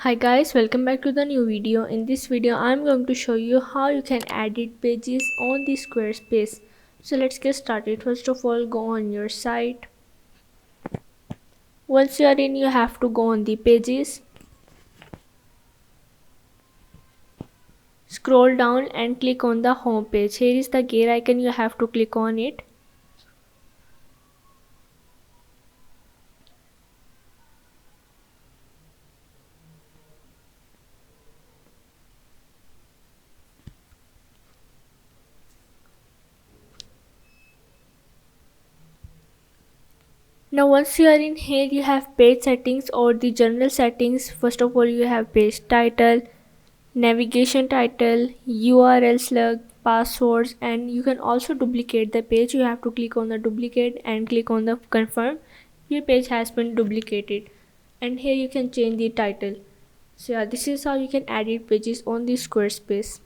Hi guys, welcome back to the new video. In this video I'm going to show you how you can edit pages on the Squarespace. So let's get started. First of all, go on your site. Once you are in, you have to go on the pages, scroll down and click on the home page. Here is the gear icon, you have to click on it. Now once you are in here, you have page settings or the general settings. First of all, you have page title, navigation title, URL slug, passwords, and you can also duplicate the page. You have to click on the duplicate and click on the confirm. Your page has been duplicated, and here you can change the title. So yeah, this is how you can edit pages on the Squarespace.